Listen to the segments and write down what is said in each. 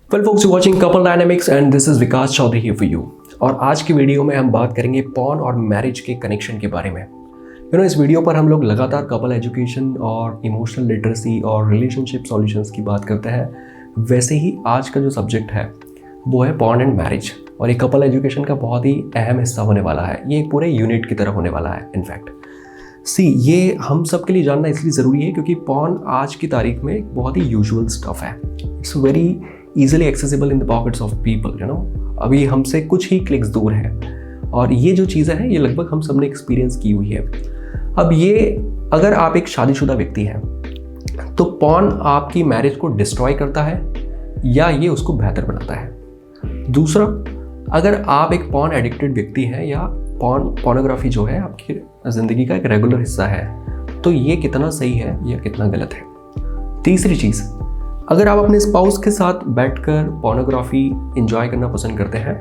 Well folks, you're watching Couple Dynamics and this is Vikas Chaudhary here for you। और आज की video में हम बात करेंगे पॉर्न और मैरिज के कनेक्शन के बारे में। इस वीडियो पर हम लोग लगातार कपल एजुकेशन और इमोशनल लिटरेसी और रिलेशनशिप सॉल्यूशंस की बात करते हैं। वैसे ही आज का जो सब्जेक्ट है वो है पॉर्न एंड मैरिज, और ये कपल एजुकेशन का बहुत ही अहम हिस्सा होने वाला है। ये एक पूरे यूनिट की तरह होने वाला है। इनफैक्ट ये हम सब के लिए जानना इसलिए ज़रूरी है क्योंकि पॉर्न आज की तारीख में एक बहुत ही यूजुअल स्टफ है। It's very easily accessible in the pockets of people, अभी हमसे कुछ ही क्लिक्स दूर है, और ये जो चीज़ें हैं ये लगभग हम सब ने एक्सपीरियंस की हुई है। अब ये अगर आप एक शादीशुदा व्यक्ति हैं तो पॉर्न आपकी मैरिज को डिस्ट्रॉय करता है या ये उसको बेहतर बनाता है। दूसरा, अगर आप एक पॉर्न एडिक्टेड व्यक्ति हैं या पॉर्नोग्राफी जो है आपकी ज़िंदगी का एक रेगुलर हिस्सा है, तो ये कितना सही है या कितना गलत है। तीसरी चीज़, अगर आप अपने स्पाउस के साथ बैठकर पॉर्नोग्राफी एंजॉय करना पसंद करते हैं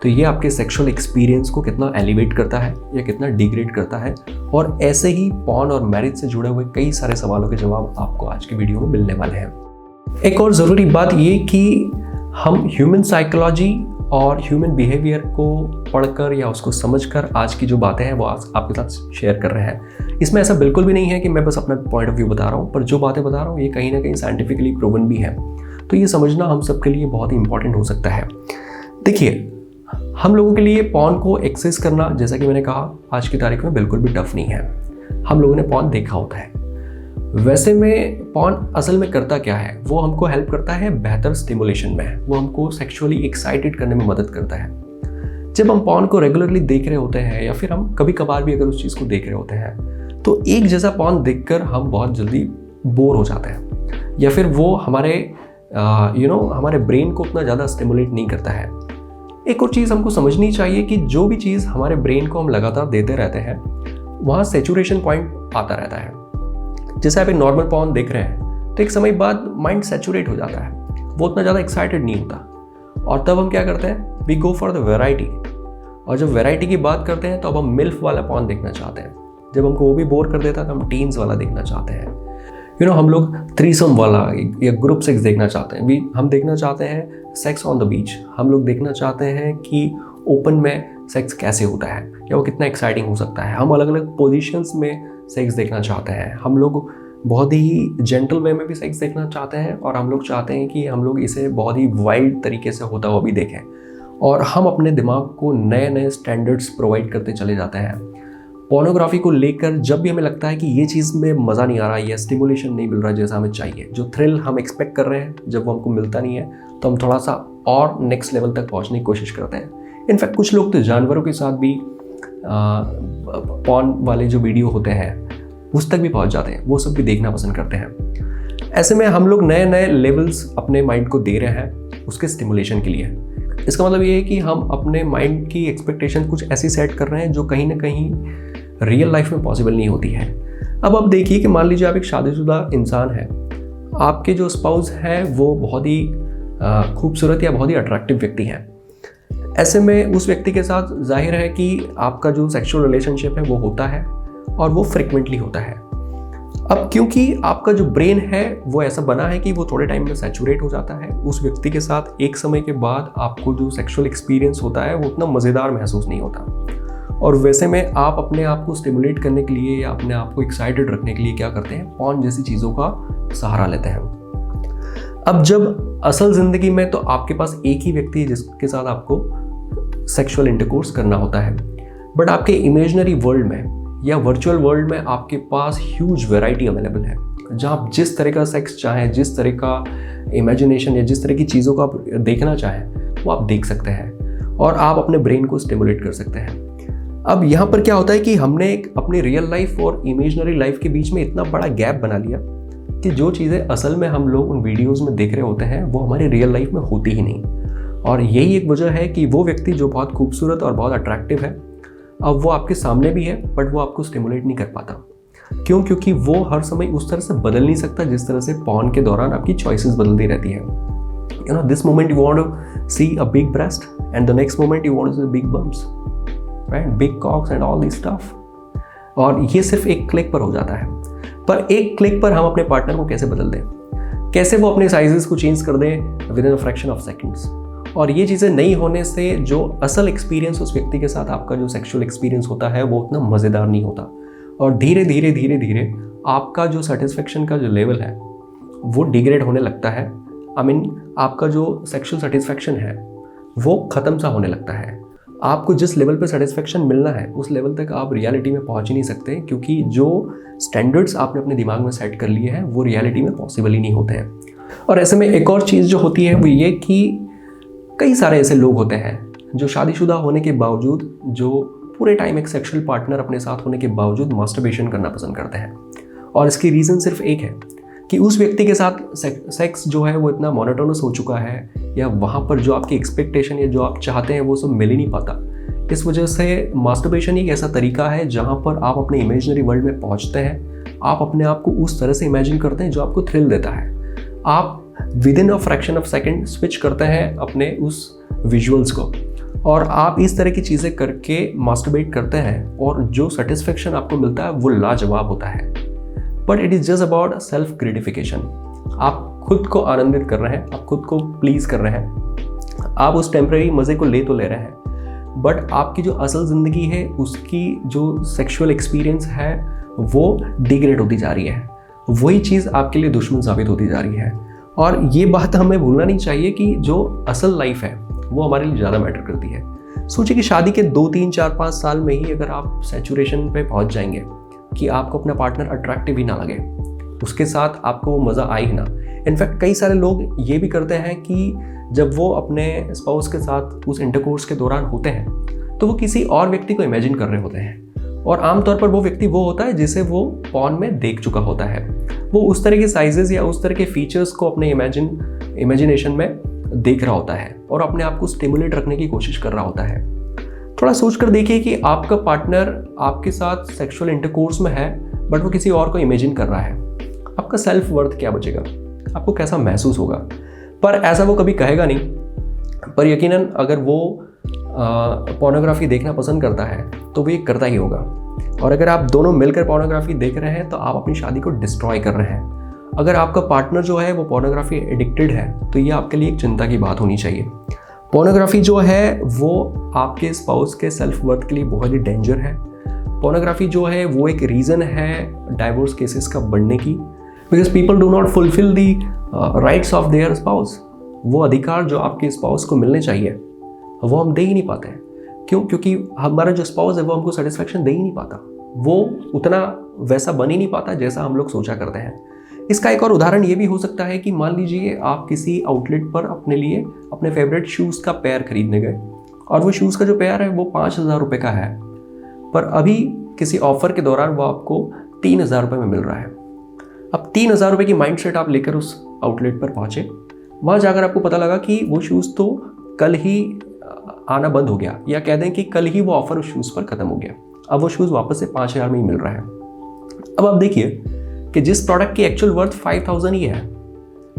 तो ये आपके सेक्सुअल एक्सपीरियंस को कितना एलिवेट करता है या कितना डिग्रेड करता है। और ऐसे ही पॉर्न और मैरिज से जुड़े हुए कई सारे सवालों के जवाब आपको आज की वीडियो में मिलने वाले हैं। एक और ज़रूरी बात ये कि हम ह्यूमन साइकोलॉजी और ह्यूमन बिहेवियर को पढ़कर या उसको समझकर आज की जो बातें हैं वो आज आपके साथ शेयर कर रहे हैं। इसमें ऐसा बिल्कुल भी नहीं है कि मैं बस अपना पॉइंट ऑफ व्यू बता रहा हूँ, पर जो बातें बता रहा हूँ ये कहीं ना कहीं साइंटिफिकली प्रूवन भी है। तो ये समझना हम सबके लिए बहुत ही इंपॉर्टेंट हो सकता है। देखिए, हम लोगों के लिए पॉर्न को एक्सेस करना, जैसा कि मैंने कहा, आज की तारीख में बिल्कुल भी टफ नहीं है। हम लोगों ने पॉर्न देखा होता है। वैसे में पॉर्न असल में करता क्या है, वो हमको हेल्प करता है बेहतर स्टिमुलेशन में, वो हमको सेक्सुअली एक्साइटेड करने में मदद करता है। जब हम पॉर्न को रेगुलरली देख रहे होते हैं या फिर हम कभी कभार भी अगर उस चीज़ को देख रहे होते हैं तो एक जैसा पॉर्न देखकर हम बहुत जल्दी बोर हो जाते हैं, या फिर वो हमारे हमारे ब्रेन को उतना ज़्यादा स्टिमुलेट नहीं करता है। एक और चीज़ हमको समझनी चाहिए कि जो भी चीज़ हमारे ब्रेन को हम लगातार देते रहते हैं वहाँ सेचुरेशन पॉइंट आता रहता है। जैसे आप एक नॉर्मल पॉर्न देख रहे हैं तो एक समय बाद माइंड सैचुरेट हो जाता है, वो उतना ज़्यादा एक्साइटेड नहीं होता, और तब हम क्या करते हैं, we go for the variety. और जब वैरायटी की बात करते हैं तो अब हम मिल्फ वाला पॉर्न देखना चाहते हैं। जब हमको वो भी बोर कर देता है तो हम टीन्स वाला देखना चाहते हैं। हम लोग थ्रीसम वाला या ग्रुप सेक्स देखना चाहते हैं। हम देखना चाहते हैं सेक्स ऑन द बीच। हम लोग देखना चाहते हैं कि ओपन में सेक्स कैसे होता है या वो कितना एक्साइटिंग हो सकता है। हम अलग अलग पोजीशंस में सेक्स देखना चाहते हैं। हम लोग बहुत ही जेंटल वे में भी सेक्स देखना चाहते हैं, और हम लोग चाहते हैं कि हम लोग इसे बहुत ही वाइल्ड तरीके से होता हुआ भी देखें। और हम अपने दिमाग को नए नए स्टैंडर्ड्स प्रोवाइड करते चले जाते हैं पोर्नोग्राफी को लेकर। जब भी हमें लगता है कि ये चीज़ में मज़ा नहीं आ रहा या स्टिमुलेशन नहीं मिल रहा जैसा हमें चाहिए, जो थ्रिल हम एक्सपेक्ट कर रहे हैं जब वो हमको मिलता नहीं है, तो हम थोड़ा सा और नेक्स्ट लेवल तक पहुँचने की कोशिश करते हैं। इनफैक्ट कुछ लोग तो जानवरों के साथ भी पॉर्न वाले जो वीडियो होते हैं उस तक भी पहुंच जाते हैं, वो सब भी देखना पसंद करते हैं। ऐसे में हम लोग नए नए लेवल्स अपने माइंड को दे रहे हैं उसके स्टिमुलेशन के लिए। इसका मतलब ये है कि हम अपने माइंड की एक्सपेक्टेशन कुछ ऐसी सेट कर रहे हैं जो कहीं ना कहीं रियल लाइफ में पॉसिबल नहीं होती है। अब आप देखिए कि मान लीजिए आप एक शादीशुदा इंसान है, आपके जो स्पाउस है वो बहुत ही खूबसूरत या बहुत ही अट्रैक्टिव व्यक्ति है। ऐसे में उस व्यक्ति के साथ जाहिर है कि आपका जो सेक्सुअल रिलेशनशिप है वो होता है, और वो फ्रिक्वेंटली होता है। अब क्योंकि आपका जो ब्रेन है वो ऐसा बना है कि वो थोड़े टाइम में सैचुरेट हो जाता है उस व्यक्ति के साथ, एक समय के बाद आपको जो सेक्सुअल एक्सपीरियंस होता है वो उतना मज़ेदार महसूस नहीं होता। और वैसे में आप अपने आप को स्टिमुलेट करने के लिए या अपने आप को एक्साइटेड रखने के लिए क्या करते हैं, पॉर्न जैसी चीज़ों का सहारा लेते हैं। अब जब असल ज़िंदगी में तो आपके पास एक ही व्यक्ति है जिसके साथ आपको सेक्सुअल इंटरकोर्स करना होता है, बट आपके इमेजिनरी वर्ल्ड में या वर्चुअल वर्ल्ड में आपके पास ह्यूज वैरायटी अवेलेबल है, जहाँ आप जिस तरह का सेक्स चाहें, जिस तरह का इमेजिनेशन या जिस तरह की चीज़ों को आप देखना चाहें वो आप देख सकते हैं, और आप अपने ब्रेन को स्टिमुलेट कर सकते हैं। अब यहाँ पर क्या होता है कि हमने अपनी रियल लाइफ और इमेजिनरी लाइफ के बीच में इतना बड़ा गैप बना लिया कि जो चीज़ें असल में हम लोग उन वीडियोज़ में देख रहे होते हैं वो हमारी रियल लाइफ में होती ही नहीं। और यही एक वजह है कि वो व्यक्ति जो बहुत खूबसूरत और बहुत अट्रैक्टिव है, अब वो आपके सामने भी है बट वो आपको स्टिमुलेट नहीं कर पाता। क्यों? क्योंकि वो हर समय उस तरह से बदल नहीं सकता जिस तरह से पॉर्न के दौरान आपकी चॉइसेस बदलती रहती है। This moment you want to see a big breast and the next moment you want to see big bums, right, big cocks and all this stuff. और ये सिर्फ एक क्लिक पर हो जाता है। पर एक क्लिक पर हम अपने पार्टनर को कैसे बदल दें? कैसे वो अपने साइजेस को चेंज कर दें with in a fraction of seconds. और ये चीज़ें नहीं होने से जो असल एक्सपीरियंस उस व्यक्ति के साथ आपका जो सेक्सुअल एक्सपीरियंस होता है वो उतना मज़ेदार नहीं होता, और धीरे धीरे धीरे धीरे आपका जो सेटिस्फेक्शन का जो लेवल है वो डिग्रेड होने लगता है। आपका जो सेक्सुअल सेटिस्फेक्शन है वो ख़त्म सा होने लगता है। आपको जिस लेवल पे सेटिस्फेक्शन मिलना है उस लेवल तक आप रियलिटी में पहुंच ही नहीं सकते, क्योंकि जो स्टैंडर्ड्स आपने अपने दिमाग में सेट कर लिए हैं वो रियलिटी में पॉसिबल ही नहीं होते हैं। और ऐसे में एक और चीज़ जो होती है वो ये कि कई सारे ऐसे लोग होते हैं जो शादीशुदा होने के बावजूद, जो पूरे टाइम एक सेक्सुअल पार्टनर अपने साथ होने के बावजूद मास्टरबेशन करना पसंद करते हैं। और इसकी रीज़न सिर्फ एक है कि उस व्यक्ति के साथ सेक्स जो है वो इतना मोनोटोनस हो चुका है, या वहाँ पर जो आपकी एक्सपेक्टेशन या जो आप चाहते हैं वो सब मिल ही नहीं पाता। इस वजह से मास्टरबेशन एक ऐसा तरीका है जहाँ पर आप अपने इमेजिनरी वर्ल्ड में पहुँचते हैं। आप अपने आप को उस तरह से इमेजिन करते हैं जो आपको थ्रिल देता है। आप with in a fraction of second switch करते हैं अपने उस विजुअल्स को, और आप इस तरह की चीज़ें करके मास्टरबेट करते हैं, और जो सेटिस्फेक्शन आपको मिलता है वो लाजवाब होता है। But it is just about self gratification. आप खुद को आनंदित कर रहे हैं, आप खुद को प्लीज़ कर रहे हैं, आप उस टेम्परेरी मज़े को ले तो ले रहे हैं, बट आपकी जो असल ज़िंदगी है उसकी जो सेक्सुअल एक्सपीरियंस है वो डिग्रेड होती जा रही है। वही चीज़ आपके लिए दुश्मन साबित होती जा रही है। और ये बात हमें भूलना नहीं चाहिए कि जो असल लाइफ है वो हमारे लिए ज़्यादा मैटर करती है। सोचिए कि शादी के 2, 3, 4, 5 साल में ही अगर आप सैचुरेशन पे पहुंच जाएंगे कि आपको अपना पार्टनर अट्रैक्टिव ही ना लगे, उसके साथ आपको वो मज़ा आए ही ना। इनफैक्ट कई सारे लोग ये भी करते हैं कि जब वो अपने स्पाउस के साथ उस इंटरकोर्स के दौरान होते हैं तो वो किसी और व्यक्ति को इमेजिन कर रहे होते हैं, और आमतौर पर वो व्यक्ति वो होता है जिसे वो पॉर्न में देख चुका होता है। वो उस तरह के साइजेस या उस तरह के फीचर्स को अपने इमेजिनेशन में देख रहा होता है और अपने आप को स्टिमुलेट रखने की कोशिश कर रहा होता है। थोड़ा सोच कर देखिए कि आपका पार्टनर आपके साथ सेक्सुअल इंटरकोर्स में है बट वो किसी और को इमेजिन कर रहा है, आपका सेल्फ वर्थ क्या बचेगा? आपको कैसा महसूस होगा? पर ऐसा वो कभी कहेगा नहीं, पर यकीनन अगर वो पोर्नोग्राफी देखना पसंद करता है तो वो ये करता ही होगा। और अगर आप दोनों मिलकर पोर्नोग्राफी देख रहे हैं तो आप अपनी शादी को डिस्ट्रॉय कर रहे हैं। अगर आपका पार्टनर जो है वो पोर्नोग्राफी एडिक्टेड है तो ये आपके लिए एक चिंता की बात होनी चाहिए। पोर्नोग्राफी जो है वो आपके स्पाउस के सेल्फ वर्थ के लिए बहुत ही डेंजर है। पोर्नोग्राफी जो है वो एक रीज़न है डाइवोर्स केसेस का बढ़ने की, because people do not fulfil the rights of their spouse. वो अधिकार जो आपके स्पाउस को मिलने चाहिए वो हम दे ही नहीं पाते हैं। क्यों? क्योंकि हमारा जो स्पाउस है वो हमको सेटिस्फेक्शन दे ही नहीं पाता, वो उतना वैसा बन ही नहीं पाता जैसा हम लोग सोचा करते हैं। इसका एक और उदाहरण ये भी हो सकता है कि मान लीजिए आप किसी आउटलेट पर अपने लिए अपने फेवरेट शूज़ का पेयर खरीदने गए और वो शूज़ का जो पेयर है वो 5,000 रुपये का है, पर अभी किसी ऑफर के दौरान वो आपको 3,000 रुपये में मिल रहा है। अब 3,000 रुपये की माइंडसेट आप लेकर उस आउटलेट पर पहुँचे, वहाँ जाकर आपको पता लगा कि वो शूज़ तो कल ही आना बंद हो गया, या कह दें कि कल ही वो ऑफर उस शूज़ पर ख़त्म हो गया। अब वो शूज़ वापस से 5,000 में ही मिल रहा है। अब आप देखिए कि जिस प्रोडक्ट की एक्चुअल वर्थ 5,000 ही है,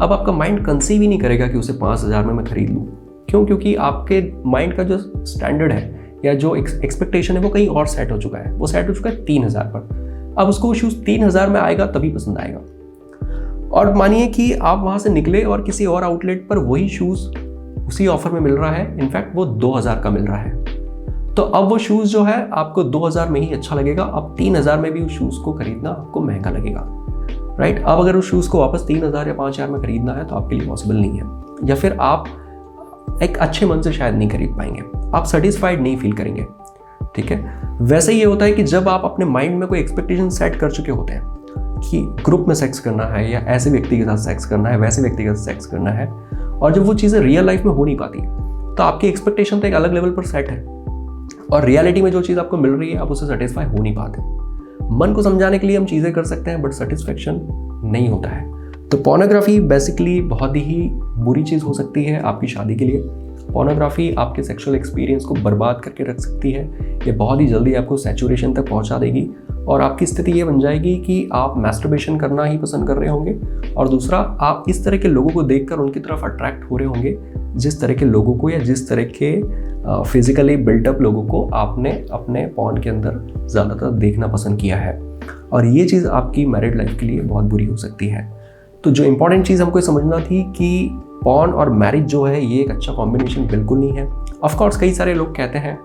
अब आपका माइंड कंसीव ही नहीं करेगा कि उसे 5,000 में मैं खरीद लूँ। क्यों? क्योंकि आपके माइंड का जो स्टैंडर्ड है या जो एक्सपेक्टेशन है वो कहीं और सेट हो चुका है। वो सेट हो चुका है 3,000 पर। अब उसको वो शूज़ 3,000 में आएगा तभी पसंद आएगा। और मानिए कि आप वहाँ से निकले और किसी और आउटलेट पर वही शूज़ उसी ऑफर में मिल रहा है, इनफैक्ट वो 2,000 का मिल रहा है। तो अब वो शूज़ जो है आपको 2,000 में ही अच्छा लगेगा। अब 3,000 में भी उस शूज़ को खरीदना आपको महंगा लगेगा, राइट? अब अगर उस शूज़ को वापस 3,000 या 5,000 में खरीदना है तो आपके लिए पॉसिबल नहीं है, या फिर आप एक अच्छे मन से शायद नहीं खरीद पाएंगे, आप सेटिस्फाइड नहीं फील करेंगे। ठीक है, वैसे ये होता है कि जब आप अपने माइंड में कोई एक्सपेक्टेशन सेट कर चुके होते हैं कि ग्रुप में सेक्स करना है, या ऐसे व्यक्ति के साथ सेक्स करना है, वैसे व्यक्ति के साथ सेक्स करना है, और जब वो चीज़ें रियल लाइफ में हो नहीं पाती तो आपकी एक्सपेक्टेशन तो एक अलग लेवल पर सेट है, और रियलिटी में जो चीज़ आपको मिल रही है आप उससे सेटिस्फाई हो नहीं पाते। मन को समझाने के लिए हम चीज़ें कर सकते हैं बट सेटिस्फेक्शन नहीं होता है। तो पोर्नोग्राफी बेसिकली बहुत ही बुरी चीज़ हो सकती है आपकी शादी के लिए। पोर्नोग्राफी आपके सेक्सुअल एक्सपीरियंस को बर्बाद करके रख सकती है। ये बहुत ही जल्दी आपको सैचुरेशन तक पहुंचा देगी, और आपकी स्थिति ये बन जाएगी कि आप मैस्टरबेशन करना ही पसंद कर रहे होंगे, और दूसरा आप इस तरह के लोगों को देखकर उनकी तरफ अट्रैक्ट हो रहे होंगे जिस तरह के लोगों को, या जिस तरह के फिजिकली बिल्टअप लोगों को आपने अपने पॉर्न के अंदर ज़्यादातर देखना पसंद किया है। और ये चीज़ आपकी मैरिड लाइफ के लिए बहुत बुरी हो सकती है। तो जो इंपॉर्टेंट चीज़ हमको समझना थी कि पॉर्न और मैरिज जो है ये एक अच्छा कॉम्बिनेशन बिल्कुल नहीं है। ऑफ कोर्स कई सारे लोग कहते हैं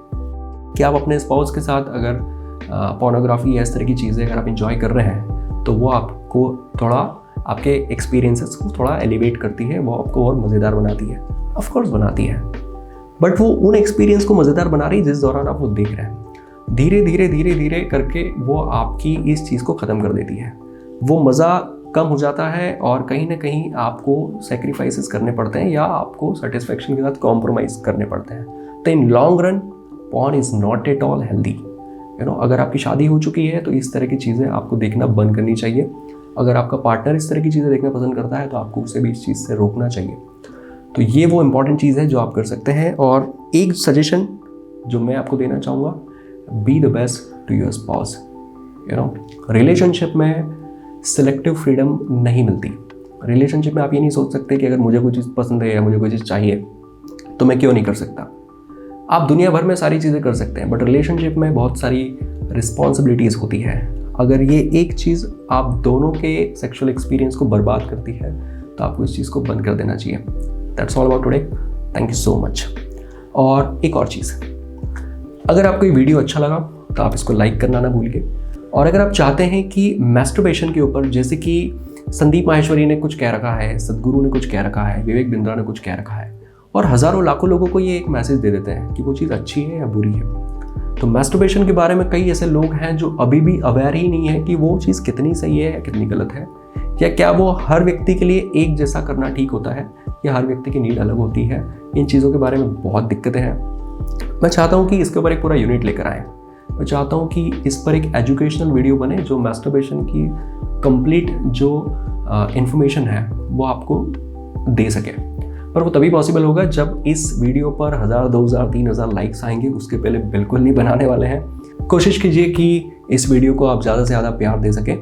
कि आप अपने स्पाउस के साथ अगर पोर्नोग्राफी या इस तरह की चीज़ें अगर आप इंजॉय कर रहे हैं तो वो आपको थोड़ा आपके एक्सपीरियंसेस को थोड़ा एलिवेट करती है, वो आपको और मज़ेदार बनाती है। ऑफ कोर्स बनाती है, बट वो उन एक्सपीरियंस को मज़ेदार बना रही है जिस दौरान आप वो देख रहे हैं। धीरे धीरे धीरे धीरे करके वो आपकी इस चीज़ को ख़त्म कर देती है, वो मज़ा कम हो जाता है और कहीं ना कहीं आपको सेक्रीफाइसेस करने पड़ते हैं या आपको सेटिस्फेक्शन के साथ कॉम्प्रोमाइज़ करने पड़ते हैं। तो in long run porn is not at all healthy. अगर आपकी शादी हो चुकी है तो इस तरह की चीज़ें आपको देखना बंद करनी चाहिए। अगर आपका पार्टनर इस तरह की चीज़ें देखना पसंद करता है तो आपको उसे भी इस चीज़ से रोकना चाहिए। तो ये वो इम्पॉर्टेंट चीज़ है जो आप कर सकते हैं। और एक सजेशन जो मैं आपको देना चाहूँगा, be the best to your spouse. Relationship में सिलेक्टिव फ्रीडम नहीं मिलती। रिलेशनशिप में आप ये नहीं सोच सकते कि अगर मुझे कोई चीज़ पसंद है या मुझे कोई चीज़ चाहिए तो मैं क्यों नहीं कर सकता। आप दुनिया भर में सारी चीज़ें कर सकते हैं, बट रिलेशनशिप में बहुत सारी रिस्पॉन्सिबिलिटीज़ होती है। अगर ये एक चीज़ आप दोनों के सेक्सुअल एक्सपीरियंस को बर्बाद करती है तो आपको इस चीज़ को बंद कर देना चाहिए। That's all about today. Thank you so much. और एक और चीज़, अगर आपको ये वीडियो अच्छा लगा तो आप इसको लाइक करना ना भूलिए। और अगर आप चाहते हैं कि मैस्टरबेशन के ऊपर, जैसे कि संदीप माहेश्वरी ने कुछ कह रखा है, सदगुरु ने कुछ कह रखा है, विवेक बिंद्रा ने कुछ कह रखा है, और हज़ारों लाखों लोगों को ये एक मैसेज दे देते हैं कि वो चीज़ अच्छी है या बुरी है, तो मैस्टरबेशन के बारे में कई ऐसे लोग हैं जो अभी भी अवेयर ही नहीं है कि वो चीज़ कितनी सही है या कितनी गलत है, या क्या वो हर व्यक्ति के लिए एक जैसा करना ठीक होता है या हर व्यक्ति की नीड अलग होती है। इन चीज़ों के बारे में बहुत दिक्कतें हैं। मैं चाहता हूँ कि इसके ऊपर एक पूरा यूनिट लेकर आएँ। मैं चाहता हूँ कि इस पर एक एजुकेशनल वीडियो बने जो मैस्टरबेशन की कंप्लीट जो इन्फॉर्मेशन है वो आपको दे सके। पर वो तभी पॉसिबल होगा जब इस वीडियो पर 1000, 2000, 3000 लाइक्स आएंगे। उसके पहले बिल्कुल नहीं बनाने वाले हैं। कोशिश कीजिए कि इस वीडियो को आप ज़्यादा से ज़्यादा प्यार दे सकें।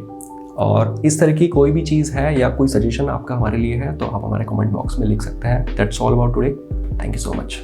और इस तरह की कोई भी चीज़ है या कोई सजेशन आपका हमारे लिए है तो आप हमारे कमेंट बॉक्स में लिख सकते हैं। That's all about today. Thank you so much.